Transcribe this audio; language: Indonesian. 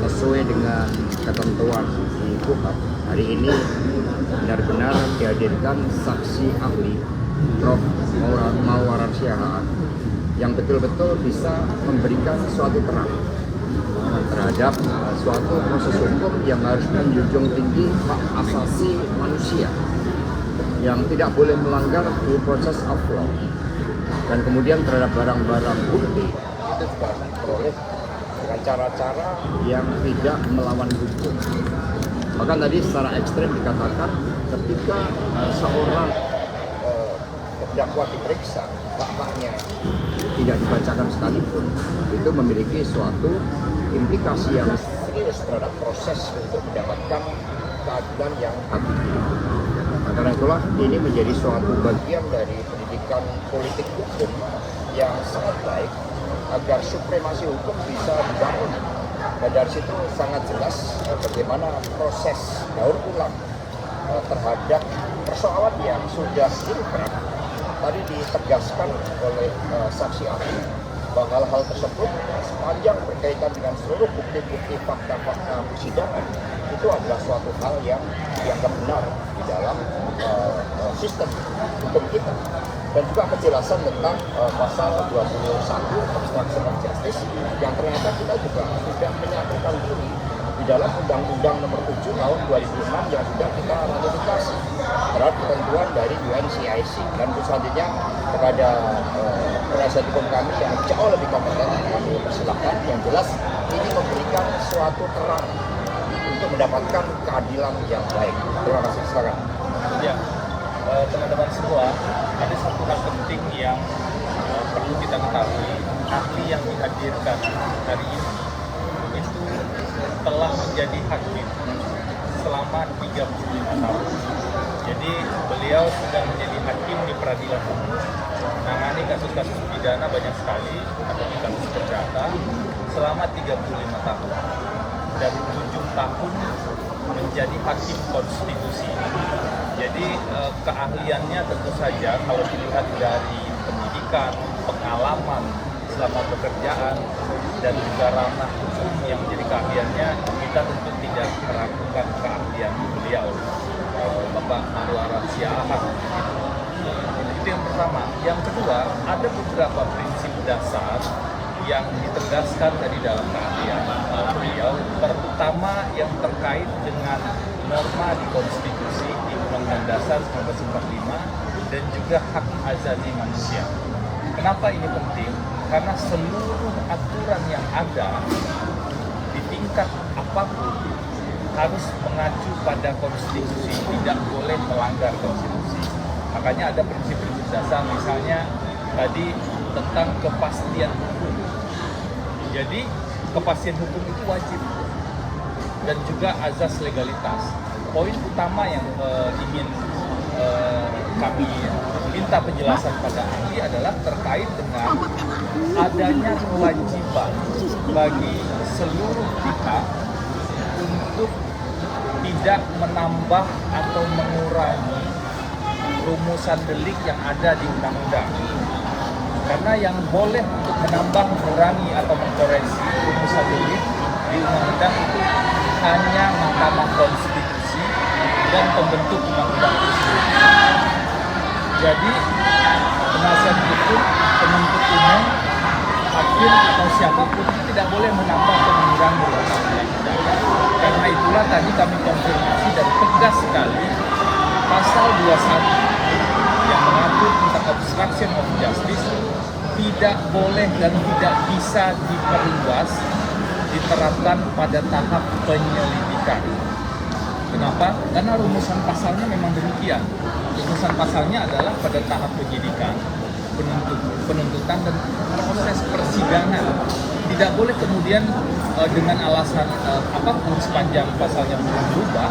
sesuai dengan ketentuan di KUHP, hari ini benar-benar dihadirkan saksi ahli Prof. Mawarar Siahaan yang betul-betul bisa memberikan suatu terang terhadap suatu proses hukum yang harus menjunjung tinggi hak asasi manusia yang tidak boleh melanggar due process of law, dan kemudian terhadap barang-barang bukti itu juga harus diperoleh dengan cara-cara yang tidak melawan hukum. Bahkan tadi secara ekstrem dikatakan ketika seorang terdakwa diperiksa, fakta-nya tidak dibacakan sekalipun, itu memiliki suatu implikasi yang serius terhadap proses untuk mendapatkan keadilan yang hakiki. Karena itulah ini menjadi suatu bagian dari pendidikan politik hukum yang sangat baik agar supremasi hukum bisa dibangun. Dan dari situ sangat jelas bagaimana proses daur ulang terhadap persoalan yang sudah inkrah tadi ditegaskan oleh saksi ahli bahwa hal-hal tersebut sepanjang berkaitan dengan seluruh bukti-bukti fakta-fakta persidangan itu adalah suatu hal yang dianggap benar di dalam sistem hukum kita. Dan juga kejelasan tentang pasal 21 obstruction of justice yang ternyata kita juga sudah menyatukan diri di dalam Undang-Undang Nomor 7 Tahun 2006 yang sudah kita ratifikasi terhadap ketentuan dari UNCIC. Dan selanjutnya kepada penasihat hukum kami yang jauh lebih kompeten, kami persilahkan. Yang jelas ini memberikan suatu terang untuk mendapatkan keadilan yang baik. Terima kasih, silakan. Ya, teman-teman semua, ada satu hal penting yang perlu kita ketahui. Ahli yang dihadirkan hari ini itu telah menjadi hakim selama 35 tahun. Jadi beliau sudah menjadi hakim di peradilan umum, menangani kasus-kasus pidana banyak sekali atau kasus perdata selama 35 tahun. Dan 7 tahun menjadi hakim konstitusi. Jadi keahliannya tentu saja kalau dilihat dari pendidikan, pengalaman selama pekerjaan, dan juga ranah hukum yang menjadi keahliannya, kita tentu tidak meragukan keahlian beliau, Bapak Mawarar Siahaan. Itu yang pertama. Yang kedua, ada beberapa prinsip dasar yang ditegaskan dari dalam keahlian beliau, terutama yang terkait dengan norma di konstitusi, di Undang-Undang Dasar 1945, dan juga hak asasi manusia. Kenapa ini penting? Karena seluruh aturan yang ada di tingkat apapun harus mengacu pada konstitusi, tidak boleh melanggar konstitusi. Makanya ada prinsip-prinsip dasar, misalnya tadi tentang kepastian hukum. Jadi kepastian hukum itu wajib, dan juga azas legalitas. Poin utama yang ingin kami minta penjelasan pada ahli adalah terkait dengan adanya kewajiban bagi seluruh pihak untuk tidak menambah atau mengurangi rumusan delik yang ada di undang-undang. Karena yang boleh untuk menambah, mengurangi, atau mengkoreksi rumusan delik di undang-undang itu hanya Mahkamah Konstitusi dan pembentuk undang-undang tersebut. Jadi penasihat hukum, penuntut umum, hakim atau siapapun itu tidak boleh menambah atau mengurangi rumusan delik. Karena itulah tadi kami konfirmasi dan tegas sekali pasal 21 yang mengatur tentang obstruction of justice tidak boleh dan tidak bisa diperluas diterapkan pada tahap penyelidikan. Kenapa? Karena rumusan pasalnya memang demikian. Rumusan pasalnya adalah pada tahap penyidikan, penuntutan, dan proses persidangan. Tidak boleh kemudian dengan alasan apapun sepanjang pasalnya belum berubah,